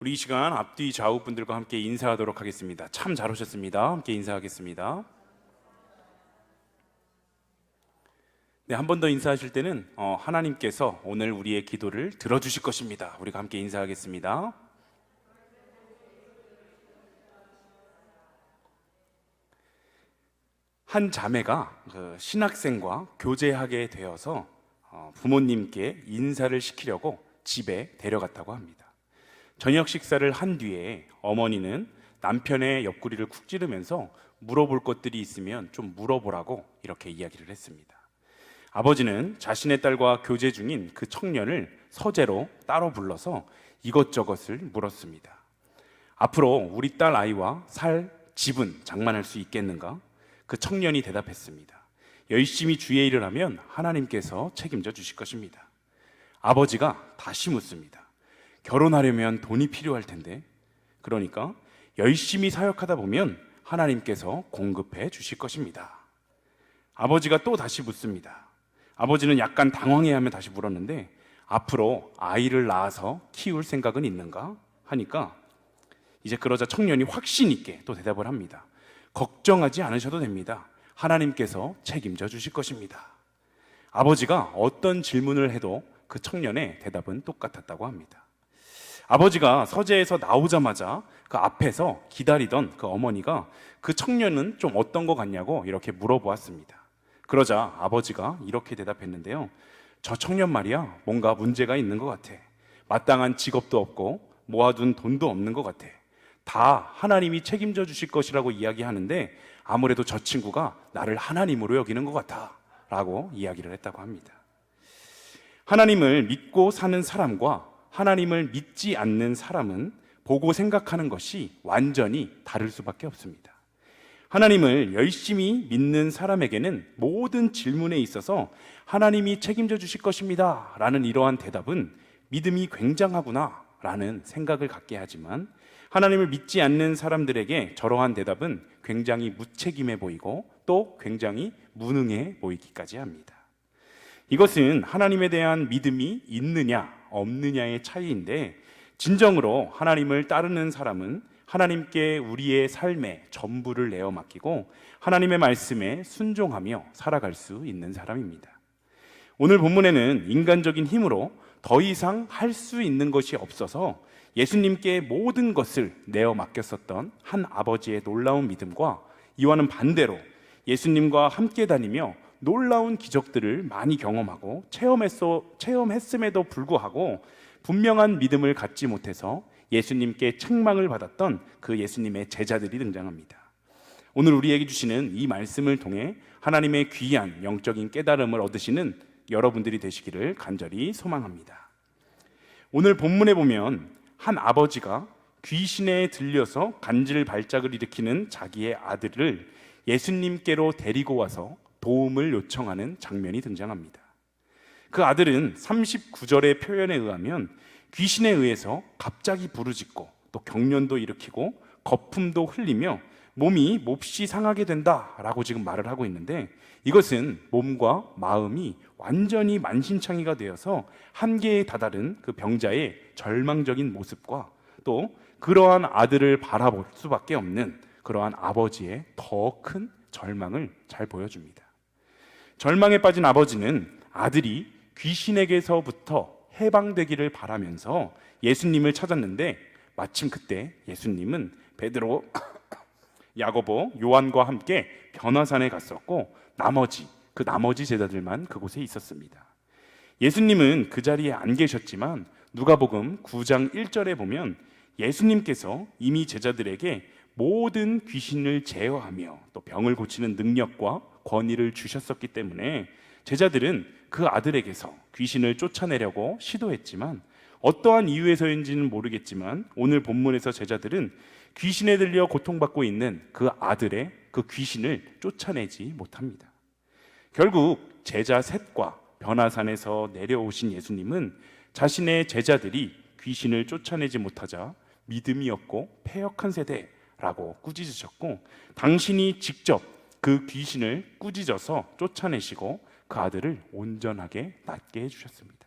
우리 이 시간 앞뒤 좌우 분들과 함께 인사하도록 하겠습니다. 참 잘 오셨습니다. 함께 인사하겠습니다. 네, 한 번 더 인사하실 때는 하나님께서 오늘 우리의 기도를 들어주실 것입니다. 우리가 함께 인사하겠습니다. 한 자매가 신학생과 교제하게 되어서 부모님께 인사를 시키려고 집에 데려갔다고 합니다. 저녁 식사를 한 뒤에 어머니는 남편의 옆구리를 쿡 찌르면서 물어볼 것들이 있으면 좀 물어보라고 이렇게 이야기를 했습니다. 아버지는 자신의 딸과 교제 중인 그 청년을 서재로 따로 불러서 이것저것을 물었습니다. 앞으로 우리 딸 아이와 살 집은 장만할 수 있겠는가? 그 청년이 대답했습니다. 열심히 주의 일을 하면 하나님께서 책임져 주실 것입니다. 아버지가 다시 묻습니다. 결혼하려면 돈이 필요할 텐데, 그러니까 열심히 사역하다 보면 하나님께서 공급해 주실 것입니다. 아버지가 또 다시 묻습니다. 아버지는 약간 당황해하며 다시 물었는데, 앞으로 아이를 낳아서 키울 생각은 있는가? 하니까 이제 그러자 청년이 확신 있게 또 대답을 합니다. 걱정하지 않으셔도 됩니다. 하나님께서 책임져 주실 것입니다. 아버지가 어떤 질문을 해도 그 청년의 대답은 똑같았다고 합니다. 아버지가 서재에서 나오자마자 그 앞에서 기다리던 그 어머니가 그 청년은 좀 어떤 것 같냐고 이렇게 물어보았습니다. 그러자 아버지가 이렇게 대답했는데요. 저 청년 말이야, 뭔가 문제가 있는 것 같아. 마땅한 직업도 없고 모아둔 돈도 없는 것 같아. 다 하나님이 책임져 주실 것이라고 이야기하는데 아무래도 저 친구가 나를 하나님으로 여기는 것 같아 라고 이야기를 했다고 합니다. 하나님을 믿고 사는 사람과 하나님을 믿지 않는 사람은 보고 생각하는 것이 완전히 다를 수밖에 없습니다. 하나님을 열심히 믿는 사람에게는 모든 질문에 있어서 하나님이 책임져 주실 것입니다 라는 이러한 대답은 믿음이 굉장하구나 라는 생각을 갖게 하지만, 하나님을 믿지 않는 사람들에게 저러한 대답은 굉장히 무책임해 보이고 또 굉장히 무능해 보이기까지 합니다. 이것은 하나님에 대한 믿음이 있느냐 없느냐의 차이인데, 진정으로 하나님을 따르는 사람은 하나님께 우리의 삶의 전부를 내어 맡기고 하나님의 말씀에 순종하며 살아갈 수 있는 사람입니다. 오늘 본문에는 인간적인 힘으로 더 이상 할 수 있는 것이 없어서 예수님께 모든 것을 내어 맡겼었던 한 아버지의 놀라운 믿음과, 이와는 반대로 예수님과 함께 다니며 놀라운 기적들을 많이 경험하고 체험했음에도 불구하고 분명한 믿음을 갖지 못해서 예수님께 책망을 받았던 그 예수님의 제자들이 등장합니다. 오늘 우리에게 주시는 이 말씀을 통해 하나님의 귀한 영적인 깨달음을 얻으시는 여러분들이 되시기를 간절히 소망합니다. 오늘 본문에 보면 한 아버지가 귀신에 들려서 간질 발작을 일으키는 자기의 아들을 예수님께로 데리고 와서 도움을 요청하는 장면이 등장합니다. 그 아들은 39절의 표현에 의하면 귀신에 의해서 갑자기 부르짖고 또 경련도 일으키고 거품도 흘리며 몸이 몹시 상하게 된다라고 지금 말을 하고 있는데, 이것은 몸과 마음이 완전히 만신창이가 되어서 한계에 다다른 그 병자의 절망적인 모습과 또 그러한 아들을 바라볼 수밖에 없는 그러한 아버지의 더 큰 절망을 잘 보여줍니다. 절망에 빠진 아버지는 아들이 귀신에게서부터 해방되기를 바라면서 예수님을 찾았는데, 마침 그때 예수님은 베드로, 야고보, 요한과 함께 변화산에 갔었고 나머지 제자들만 그곳에 있었습니다. 예수님은 그 자리에 안 계셨지만 누가복음 9장 1절에 보면 예수님께서 이미 제자들에게 모든 귀신을 제어하며 또 병을 고치는 능력과 권위를 주셨었기 때문에 제자들은 그 아들에게서 귀신을 쫓아내려고 시도했지만, 어떠한 이유에서인지는 모르겠지만 오늘 본문에서 제자들은 귀신에 들려 고통받고 있는 그 아들의 그 귀신을 쫓아내지 못합니다. 결국 제자 셋과 변화산에서 내려오신 예수님은 자신의 제자들이 귀신을 쫓아내지 못하자 믿음이 없고 패역한 세대라고 꾸짖으셨고, 당신이 직접 그 귀신을 꾸짖어서 쫓아내시고 그 아들을 온전하게 낫게 해주셨습니다.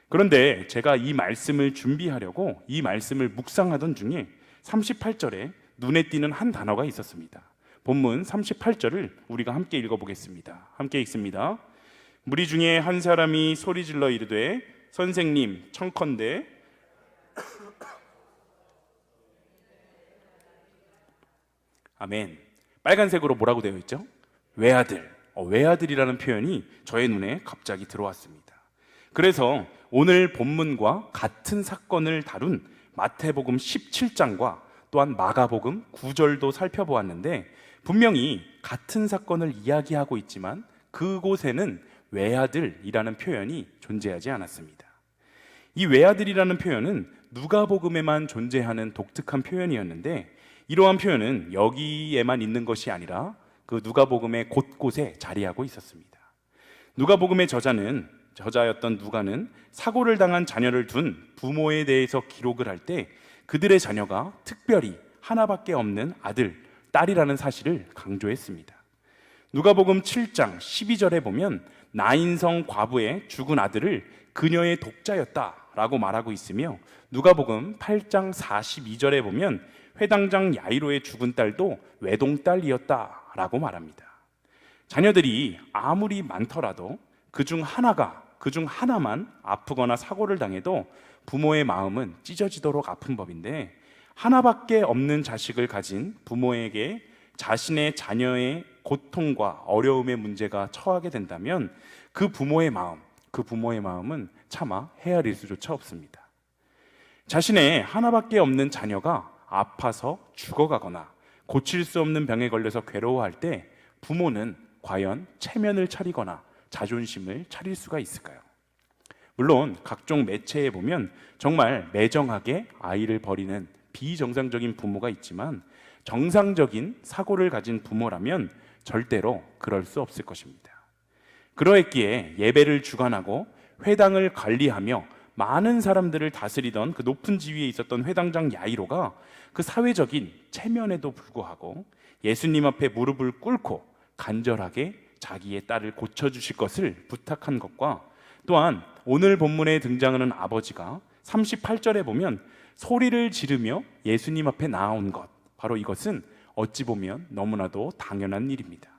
그런데 제가 이 말씀을 준비하려고 이 말씀을 묵상하던 중에 38절에 눈에 띄는 한 단어가 있었습니다. 본문 38절을 우리가 함께 읽어보겠습니다. 함께 읽습니다. 무리 중에 한 사람이 소리질러 이르되 선생님 청컨대 아멘. 빨간색으로 뭐라고 되어 있죠? 외아들. 외아들이라는 표현이 저의 눈에 갑자기 들어왔습니다. 그래서 오늘 본문과 같은 사건을 다룬 마태복음 17장과 또한 마가복음 9절도 살펴보았는데 분명히 같은 사건을 이야기하고 있지만 그곳에는 외아들이라는 표현이 존재하지 않았습니다. 이 외아들이라는 표현은 누가복음에만 존재하는 독특한 표현이었는데 이러한 표현은 여기에만 있는 것이 아니라 그 누가복음의 곳곳에 자리하고 있었습니다. 누가복음의 저자였던 누가는 사고를 당한 자녀를 둔 부모에 대해서 기록을 할 때 그들의 자녀가 특별히 하나밖에 없는 아들, 딸이라는 사실을 강조했습니다. 누가복음 7장 12절에 보면 나인성 과부의 죽은 아들을 그녀의 독자였다라고 말하고 있으며 누가복음 8장 42절에 보면 회당장 야이로의 죽은 딸도 외동딸이었다라고 말합니다. 자녀들이 아무리 많더라도 그중 하나만 아프거나 사고를 당해도 부모의 마음은 찢어지도록 아픈 법인데 하나밖에 없는 자식을 가진 부모에게 자신의 자녀의 고통과 어려움의 문제가 처하게 된다면 그 부모의 마음은 차마 헤아릴 수조차 없습니다. 자신의 하나밖에 없는 자녀가 아파서 죽어가거나 고칠 수 없는 병에 걸려서 괴로워할 때 부모는 과연 체면을 차리거나 자존심을 차릴 수가 있을까요? 물론 각종 매체에 보면 정말 매정하게 아이를 버리는 비정상적인 부모가 있지만 정상적인 사고를 가진 부모라면 절대로 그럴 수 없을 것입니다. 그러했기에 예배를 주관하고 회당을 관리하며 많은 사람들을 다스리던 그 높은 지위에 있었던 회당장 야이로가 그 사회적인 체면에도 불구하고 예수님 앞에 무릎을 꿇고 간절하게 자기의 딸을 고쳐주실 것을 부탁한 것과 또한 오늘 본문에 등장하는 아버지가 38절에 보면 소리를 지르며 예수님 앞에 나아온 것, 바로 이것은 어찌 보면 너무나도 당연한 일입니다.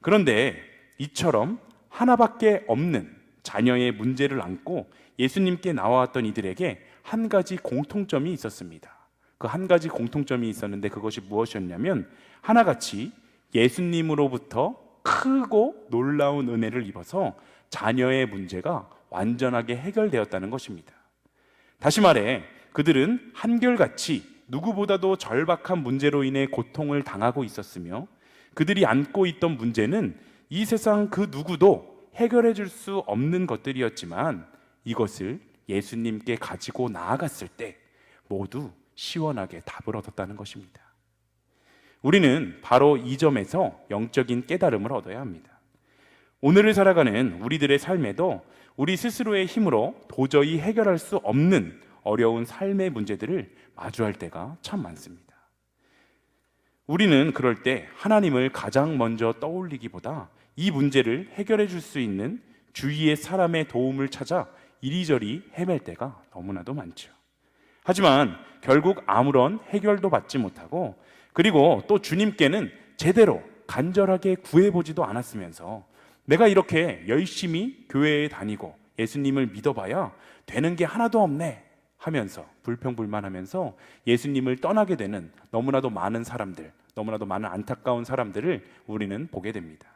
그런데 이처럼 하나밖에 없는 자녀의 문제를 안고 예수님께 나와왔던 이들에게 한 가지 공통점이 있었습니다. 그 한 가지 공통점이 있었는데 그것이 무엇이었냐면 하나같이 예수님으로부터 크고 놀라운 은혜를 입어서 자녀의 문제가 완전하게 해결되었다는 것입니다. 다시 말해 그들은 한결같이 누구보다도 절박한 문제로 인해 고통을 당하고 있었으며 그들이 안고 있던 문제는 이 세상 그 누구도 해결해 줄 수 없는 것들이었지만 이것을 예수님께 가지고 나아갔을 때 모두 시원하게 답을 얻었다는 것입니다. 우리는 바로 이 점에서 영적인 깨달음을 얻어야 합니다. 오늘을 살아가는 우리들의 삶에도 우리 스스로의 힘으로 도저히 해결할 수 없는 어려운 삶의 문제들을 마주할 때가 참 많습니다. 우리는 그럴 때 하나님을 가장 먼저 떠올리기보다 이 문제를 해결해 줄 수 있는 주위의 사람의 도움을 찾아 이리저리 헤맬 때가 너무나도 많죠. 하지만 결국 아무런 해결도 받지 못하고 그리고 또 주님께는 제대로 간절하게 구해보지도 않았으면서 내가 이렇게 열심히 교회에 다니고 예수님을 믿어봐야 되는 게 하나도 없네 하면서 불평불만하면서 예수님을 떠나게 되는 너무나도 많은 사람들, 너무나도 많은 안타까운 사람들을 우리는 보게 됩니다.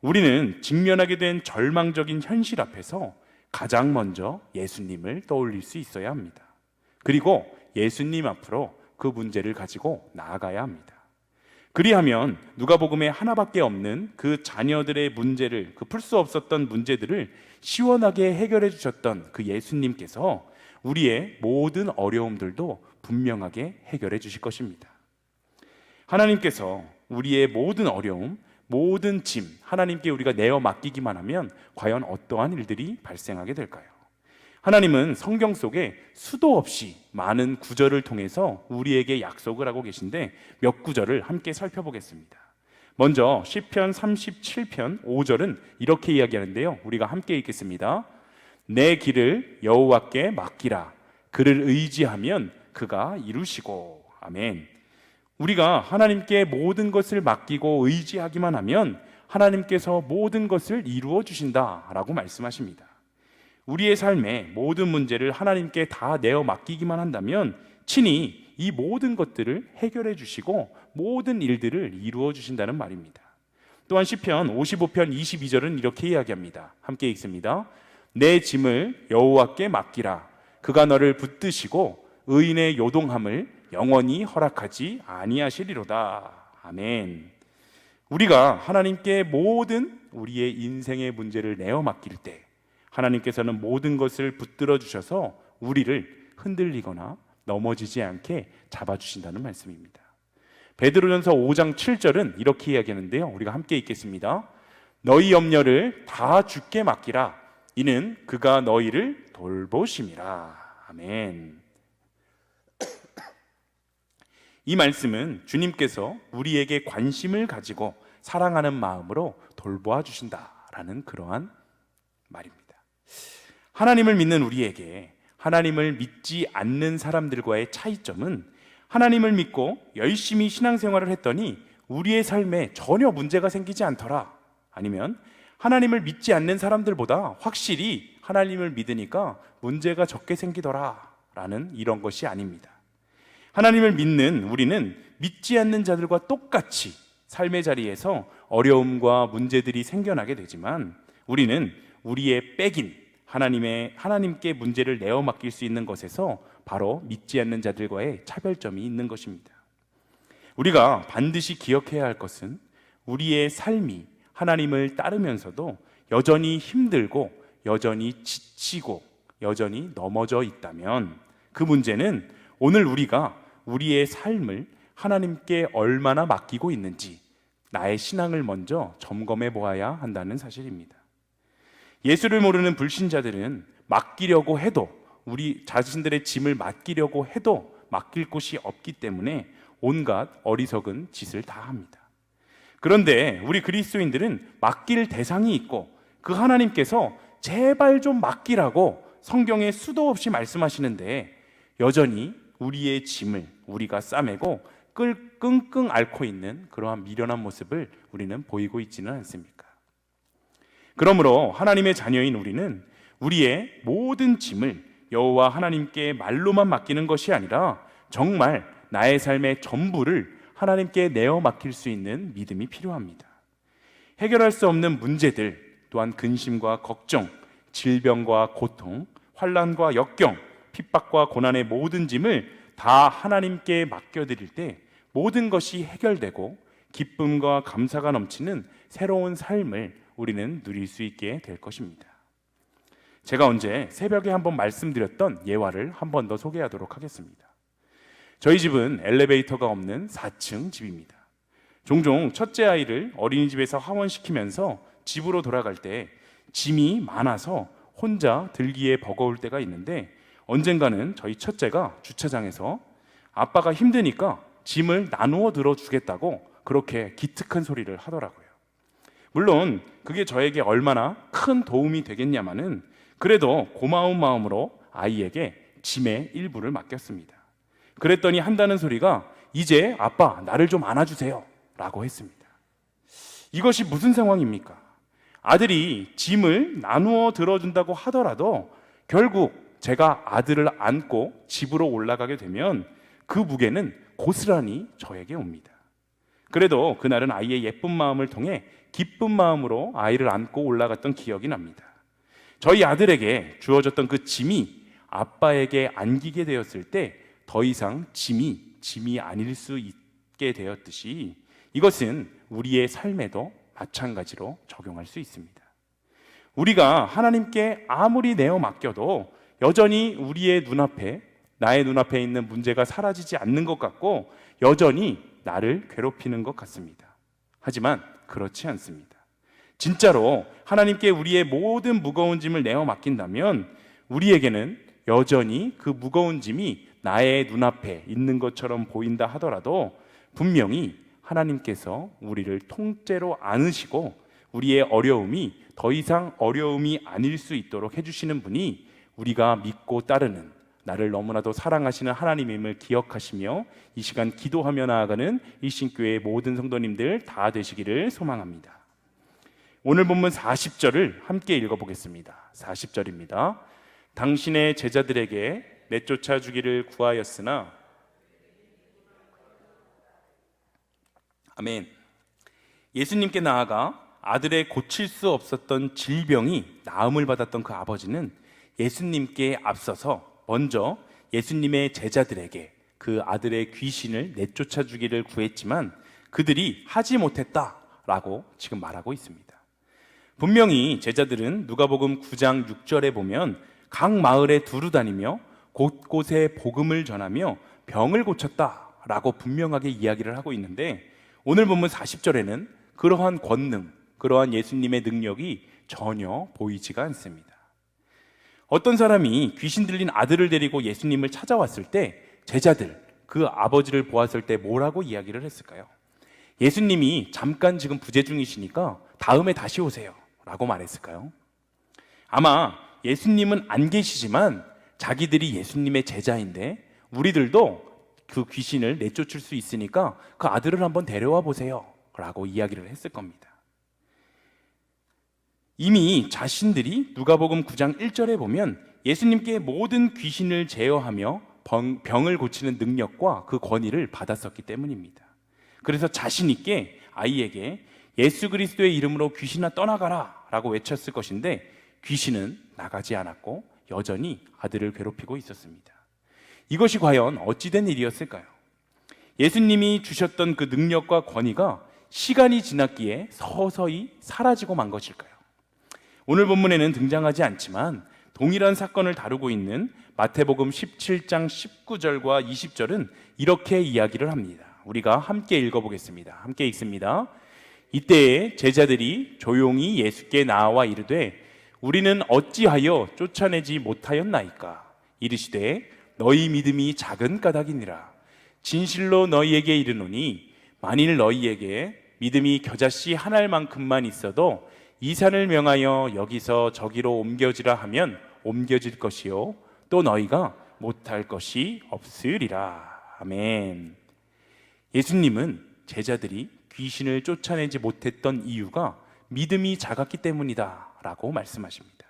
우리는 직면하게 된 절망적인 현실 앞에서 가장 먼저 예수님을 떠올릴 수 있어야 합니다. 그리고 예수님 앞으로 그 문제를 가지고 나아가야 합니다. 그리하면 누가복음에 하나밖에 없는 그 자녀들의 문제를, 그 풀 수 없었던 문제들을 시원하게 해결해 주셨던 그 예수님께서 우리의 모든 어려움들도 분명하게 해결해 주실 것입니다. 하나님께서 우리의 모든 어려움, 모든 짐 하나님께 우리가 내어 맡기기만 하면 과연 어떠한 일들이 발생하게 될까요? 하나님은 성경 속에 수도 없이 많은 구절을 통해서 우리에게 약속을 하고 계신데 몇 구절을 함께 살펴보겠습니다. 먼저 시편 37편 5절은 이렇게 이야기하는데요, 우리가 함께 읽겠습니다. 내 길을 여호와께 맡기라. 그를 의지하면 그가 이루시고. 아멘. 우리가 하나님께 모든 것을 맡기고 의지하기만 하면 하나님께서 모든 것을 이루어 주신다라고 말씀하십니다. 우리의 삶의 모든 문제를 하나님께 다 내어 맡기기만 한다면 친히 이 모든 것들을 해결해 주시고 모든 일들을 이루어 주신다는 말입니다. 또한 시편 55편 22절은 이렇게 이야기합니다. 함께 읽습니다. 내 짐을 여호와께 맡기라. 그가 너를 붙드시고 의인의 요동함을 영원히 허락하지 아니하시리로다. 아멘. 우리가 하나님께 모든 우리의 인생의 문제를 내어 맡길 때 하나님께서는 모든 것을 붙들어 주셔서 우리를 흔들리거나 넘어지지 않게 잡아주신다는 말씀입니다. 베드로전서 5장 7절은 이렇게 이야기하는데요, 우리가 함께 읽겠습니다. 너희 염려를 다 주께 맡기라. 이는 그가 너희를 돌보심이라. 아멘. 이 말씀은 주님께서 우리에게 관심을 가지고 사랑하는 마음으로 돌보아 주신다라는 그러한 말입니다. 하나님을 믿는 우리에게 하나님을 믿지 않는 사람들과의 차이점은 하나님을 믿고 열심히 신앙생활을 했더니 우리의 삶에 전혀 문제가 생기지 않더라, 아니면 하나님을 믿지 않는 사람들보다 확실히 하나님을 믿으니까 문제가 적게 생기더라 라는 이런 것이 아닙니다. 하나님을 믿는 우리는 믿지 않는 자들과 똑같이 삶의 자리에서 어려움과 문제들이 생겨나게 되지만 우리는 우리의 백인 하나님께 문제를 내어 맡길 수 있는 것에서 바로 믿지 않는 자들과의 차별점이 있는 것입니다. 우리가 반드시 기억해야 할 것은 우리의 삶이 하나님을 따르면서도 여전히 힘들고 여전히 지치고 여전히 넘어져 있다면 그 문제는 오늘 우리가 우리의 삶을 하나님께 얼마나 맡기고 있는지 나의 신앙을 먼저 점검해 보아야 한다는 사실입니다. 예수를 모르는 불신자들은 맡기려고 해도, 우리 자신들의 짐을 맡기려고 해도 맡길 곳이 없기 때문에 온갖 어리석은 짓을 다 합니다. 그런데 우리 그리스도인들은 맡길 대상이 있고 그 하나님께서 제발 좀 맡기라고 성경에 수도 없이 말씀하시는데 여전히 우리의 짐을 우리가 싸매고 끙끙 앓고 있는 그러한 미련한 모습을 우리는 보이고 있지는 않습니까? 그러므로 하나님의 자녀인 우리는 우리의 모든 짐을 여호와 하나님께 말로만 맡기는 것이 아니라 정말 나의 삶의 전부를 하나님께 내어 맡길 수 있는 믿음이 필요합니다. 해결할 수 없는 문제들, 또한 근심과 걱정, 질병과 고통, 환난과 역경, 핍박과 고난의 모든 짐을 다 하나님께 맡겨드릴 때 모든 것이 해결되고 기쁨과 감사가 넘치는 새로운 삶을 우리는 누릴 수 있게 될 것입니다. 제가 언제 새벽에 한번 말씀드렸던 예화를 한 번 더 소개하도록 하겠습니다. 저희 집은 엘리베이터가 없는 4층 집입니다. 종종 첫째 아이를 어린이집에서 하원시키면서 집으로 돌아갈 때 짐이 많아서 혼자 들기에 버거울 때가 있는데 언젠가는 저희 첫째가 주차장에서 아빠가 힘드니까 짐을 나누어 들어주겠다고 그렇게 기특한 소리를 하더라고요. 물론 그게 저에게 얼마나 큰 도움이 되겠냐마는 그래도 고마운 마음으로 아이에게 짐의 일부를 맡겼습니다. 그랬더니 한다는 소리가 이제 아빠 나를 좀 안아주세요 라고 했습니다. 이것이 무슨 상황입니까? 아들이 짐을 나누어 들어준다고 하더라도 결국 제가 아들을 안고 집으로 올라가게 되면 그 무게는 고스란히 저에게 옵니다. 그래도 그날은 아이의 예쁜 마음을 통해 기쁜 마음으로 아이를 안고 올라갔던 기억이 납니다. 저희 아들에게 주어졌던 그 짐이 아빠에게 안기게 되었을 때 더 이상 짐이 아닐 수 있게 되었듯이 이것은 우리의 삶에도 마찬가지로 적용할 수 있습니다. 우리가 하나님께 아무리 내어 맡겨도 여전히 나의 눈앞에 있는 문제가 사라지지 않는 것 같고 여전히 나를 괴롭히는 것 같습니다. 하지만 그렇지 않습니다. 진짜로 하나님께 우리의 모든 무거운 짐을 내어 맡긴다면 우리에게는 여전히 그 무거운 짐이 나의 눈앞에 있는 것처럼 보인다 하더라도 분명히 하나님께서 우리를 통째로 안으시고 우리의 어려움이 더 이상 어려움이 아닐 수 있도록 해주시는 분이 우리가 믿고 따르는, 나를 너무나도 사랑하시는 하나님임을 기억하시며 이 시간 기도하며 나아가는 일신교회의 모든 성도님들 다 되시기를 소망합니다. 오늘 본문 40절을 함께 읽어보겠습니다. 40절입니다. 당신의 제자들에게 내쫓아 주기를 구하였으나, 아멘. 예수님께 나아가 아들의 고칠 수 없었던 질병이 나음을 받았던 그 아버지는 예수님께 앞서서 먼저 예수님의 제자들에게 그 아들의 귀신을 내쫓아 주기를 구했지만 그들이 하지 못했다라고 지금 말하고 있습니다. 분명히 제자들은 누가복음 9장 6절에 보면 각 마을에 두루 다니며 곳곳에 복음을 전하며 병을 고쳤다라고 분명하게 이야기를 하고 있는데, 오늘 본문 40절에는 그러한 권능, 그러한 예수님의 능력이 전혀 보이지가 않습니다. 어떤 사람이 귀신 들린 아들을 데리고 예수님을 찾아왔을 때 제자들, 그 아버지를 보았을 때 뭐라고 이야기를 했을까요? 예수님이 잠깐 지금 부재 중이시니까 다음에 다시 오세요 라고 말했을까요? 아마 예수님은 안 계시지만 자기들이 예수님의 제자인데 우리들도 그 귀신을 내쫓을 수 있으니까 그 아들을 한번 데려와 보세요 라고 이야기를 했을 겁니다. 이미 자신들이 누가복음 9장 1절에 보면 예수님께 모든 귀신을 제어하며 병을 고치는 능력과 그 권위를 받았었기 때문입니다. 그래서 자신 있게 아이에게 예수 그리스도의 이름으로 귀신아 떠나가라 라고 외쳤을 것인데 귀신은 나가지 않았고 여전히 아들을 괴롭히고 있었습니다. 이것이 과연 어찌된 일이었을까요? 예수님이 주셨던 그 능력과 권위가 시간이 지났기에 서서히 사라지고 만 것일까요? 오늘 본문에는 등장하지 않지만 동일한 사건을 다루고 있는 마태복음 17장 19절과 20절은 이렇게 이야기를 합니다. 우리가 함께 읽어보겠습니다. 함께 읽습니다. 이때에 제자들이 조용히 예수께 나와 이르되 우리는 어찌하여 쫓아내지 못하였나이까? 이르시되 너희 믿음이 작은 까닭이니라. 진실로 너희에게 이르노니 만일 너희에게 믿음이 겨자씨 한 알만큼만 있어도 이 산을 명하여 여기서 저기로 옮겨지라 하면 옮겨질 것이요 또 너희가 못할 것이 없으리라. 아멘. 예수님은 제자들이 귀신을 쫓아내지 못했던 이유가 믿음이 작았기 때문이다 라고 말씀하십니다.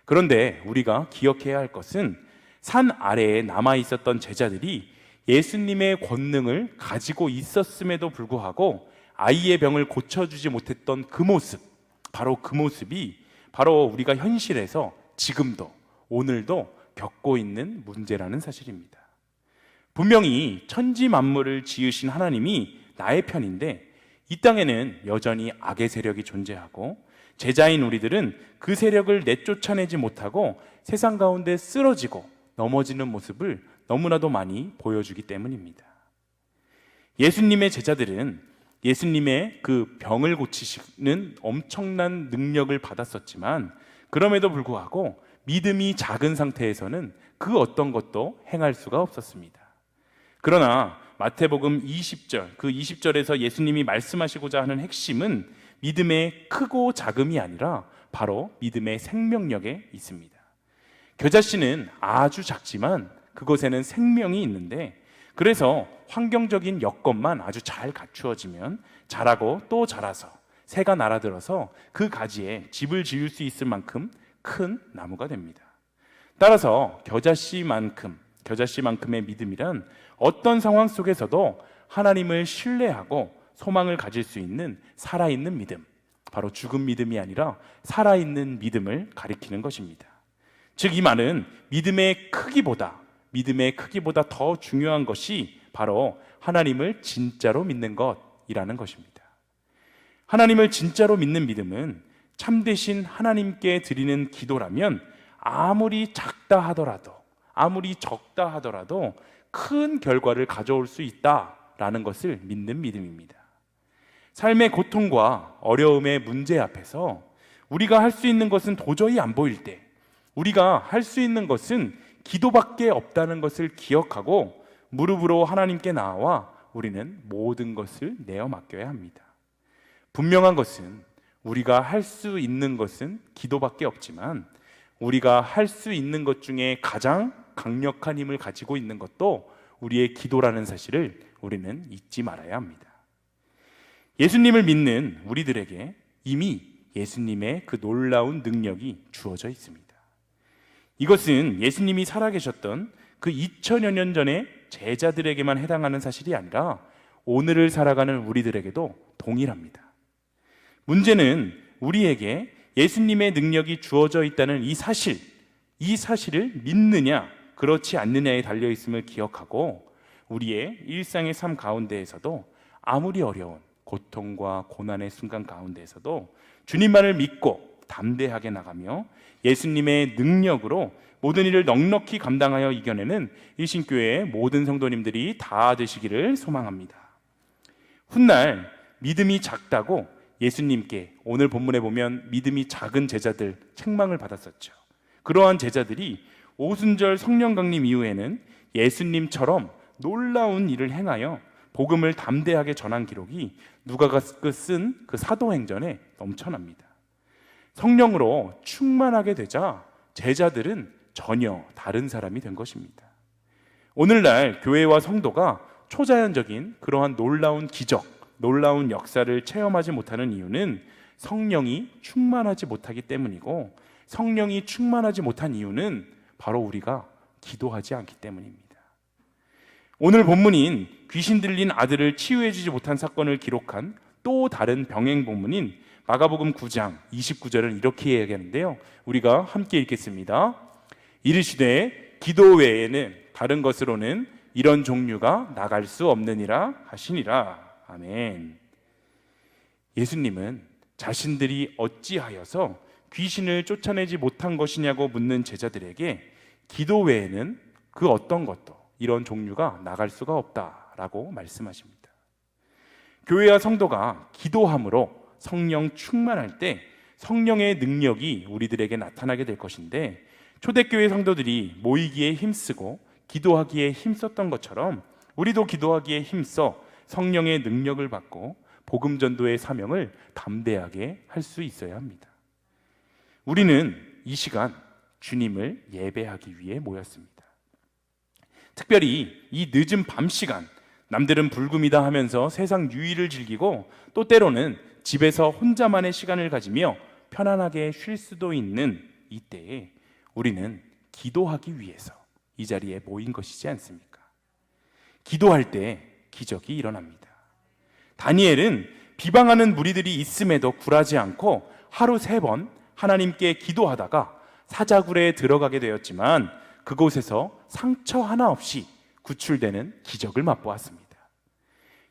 그런데 우리가 기억해야 할 것은 산 아래에 남아 있었던 제자들이 예수님의 권능을 가지고 있었음에도 불구하고 아이의 병을 고쳐주지 못했던 그 모습, 바로 그 모습이 바로 우리가 현실에서 지금도 오늘도 겪고 있는 문제라는 사실입니다. 분명히 천지 만물을 지으신 하나님이 나의 편인데 이 땅에는 여전히 악의 세력이 존재하고 제자인 우리들은 그 세력을 내쫓아내지 못하고 세상 가운데 쓰러지고 넘어지는 모습을 너무나도 많이 보여주기 때문입니다. 예수님의 제자들은 예수님의 그 병을 고치시는 엄청난 능력을 받았었지만 그럼에도 불구하고 믿음이 작은 상태에서는 그 어떤 것도 행할 수가 없었습니다. 그러나 마태복음 20절, 그 20절에서 예수님이 말씀하시고자 하는 핵심은 믿음의 크고 작음이 아니라 바로 믿음의 생명력에 있습니다. 겨자씨는 아주 작지만 그곳에는 생명이 있는데 그래서 환경적인 여건만 아주 잘 갖추어지면 자라고 또 자라서 새가 날아들어서 그 가지에 집을 지을 수 있을 만큼 큰 나무가 됩니다. 따라서 겨자씨만큼의 믿음이란 어떤 상황 속에서도 하나님을 신뢰하고 소망을 가질 수 있는 살아있는 믿음, 바로 죽은 믿음이 아니라 살아있는 믿음을 가리키는 것입니다. 즉 이 말은 믿음의 크기보다 더 중요한 것이 바로 하나님을 진짜로 믿는 것이라는 것입니다. 하나님을 진짜로 믿는 믿음은 참되신 하나님께 드리는 기도라면 아무리 작다 하더라도 아무리 적다 하더라도 큰 결과를 가져올 수 있다라는 것을 믿는 믿음입니다. 삶의 고통과 어려움의 문제 앞에서 우리가 할 수 있는 것은 도저히 안 보일 때 우리가 할 수 있는 것은 기도밖에 없다는 것을 기억하고 무릎으로 하나님께 나와 우리는 모든 것을 내어 맡겨야 합니다. 분명한 것은 우리가 할 수 있는 것은 기도밖에 없지만 우리가 할 수 있는 것 중에 가장 강력한 힘을 가지고 있는 것도 우리의 기도라는 사실을 우리는 잊지 말아야 합니다. 예수님을 믿는 우리들에게 이미 예수님의 그 놀라운 능력이 주어져 있습니다. 이것은 예수님이 살아계셨던 그 2000여 년 전의 제자들에게만 해당하는 사실이 아니라 오늘을 살아가는 우리들에게도 동일합니다. 문제는 우리에게 예수님의 능력이 주어져 있다는 이 사실을 믿느냐 그렇지 않느냐에 달려 있음을 기억하고 우리의 일상의 삶 가운데에서도 아무리 어려운 고통과 고난의 순간 가운데에서도 주님만을 믿고 담대하게 나가며 예수님의 능력으로 모든 일을 넉넉히 감당하여 이겨내는 일신교회의 모든 성도님들이 다 되시기를 소망합니다. 훗날 믿음이 작다고 예수님께 오늘 본문에 보면 믿음이 작은 제자들 책망을 받았었죠. 그러한 제자들이 오순절 성령 강림 이후에는 예수님처럼 놀라운 일을 행하여 복음을 담대하게 전한 기록이 누가가 쓴 그 사도행전에 넘쳐납니다. 성령으로 충만하게 되자 제자들은 전혀 다른 사람이 된 것입니다. 오늘날 교회와 성도가 초자연적인 그러한 놀라운 기적, 놀라운 역사를 체험하지 못하는 이유는 성령이 충만하지 못하기 때문이고, 성령이 충만하지 못한 이유는 바로 우리가 기도하지 않기 때문입니다. 오늘 본문인 귀신 들린 아들을 치유해주지 못한 사건을 기록한 또 다른 병행 본문인 마가복음 9장 29절은 이렇게 이야기하는데요, 우리가 함께 읽겠습니다. 이르시되 기도 외에는 다른 것으로는 이런 종류가 나갈 수 없느니라 하시니라. 아멘. 예수님은 자신들이 어찌하여서 귀신을 쫓아내지 못한 것이냐고 묻는 제자들에게 기도 외에는 그 어떤 것도 이런 종류가 나갈 수가 없다라고 말씀하십니다. 교회와 성도가 기도함으로 성령 충만할 때 성령의 능력이 우리들에게 나타나게 될 것인데, 초대교회 성도들이 모이기에 힘쓰고 기도하기에 힘썼던 것처럼 우리도 기도하기에 힘써 성령의 능력을 받고 복음 전도의 사명을 담대하게 할 수 있어야 합니다. 우리는 이 시간 주님을 예배하기 위해 모였습니다. 특별히 이 늦은 밤 시간, 남들은 불금이다 하면서 세상 유의를 즐기고 또 때로는 집에서 혼자만의 시간을 가지며 편안하게 쉴 수도 있는 이때에 우리는 기도하기 위해서 이 자리에 모인 것이지 않습니까? 기도할 때 기적이 일어납니다. 다니엘은 비방하는 무리들이 있음에도 굴하지 않고 하루 3번 하나님께 기도하다가 사자굴에 들어가게 되었지만 그곳에서 상처 하나 없이 구출되는 기적을 맛보았습니다.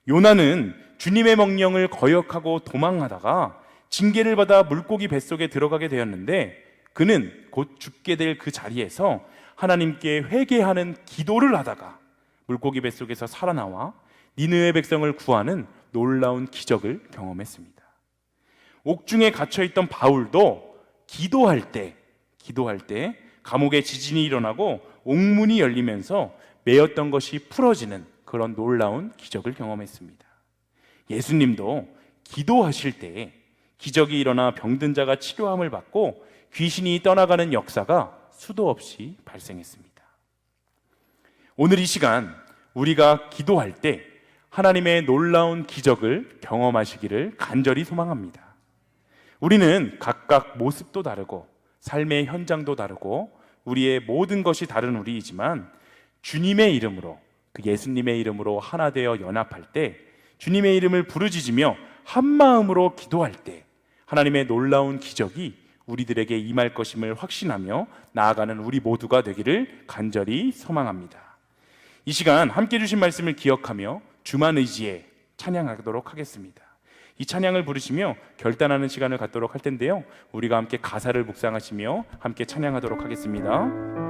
요나는 주님의 명령을 거역하고 도망하다가 징계를 받아 물고기 뱃속에 들어가게 되었는데 그는 곧 죽게 될 그 자리에서 하나님께 회개하는 기도를 하다가 물고기 뱃속에서 살아나와 니느웨 백성을 구하는 놀라운 기적을 경험했습니다. 옥중에 갇혀있던 바울도 기도할 때 감옥에 지진이 일어나고 옥문이 열리면서 매였던 것이 풀어지는 그런 놀라운 기적을 경험했습니다. 예수님도 기도하실 때 기적이 일어나 병든 자가 치료함을 받고 귀신이 떠나가는 역사가 수도 없이 발생했습니다. 오늘 이 시간 우리가 기도할 때 하나님의 놀라운 기적을 경험하시기를 간절히 소망합니다. 우리는 각각 모습도 다르고 삶의 현장도 다르고 우리의 모든 것이 다른 우리이지만 주님의 이름으로, 그 예수님의 이름으로 하나 되어 연합할 때, 주님의 이름을 부르짖으며 한 마음으로 기도할 때 하나님의 놀라운 기적이 우리들에게 임할 것임을 확신하며 나아가는 우리 모두가 되기를 간절히 소망합니다. 이 시간 함께 주신 말씀을 기억하며 주만 의지에 찬양하도록 하겠습니다. 이 찬양을 부르시며 결단하는 시간을 갖도록 할 텐데요, 우리가 함께 가사를 묵상하시며 함께 찬양하도록 하겠습니다.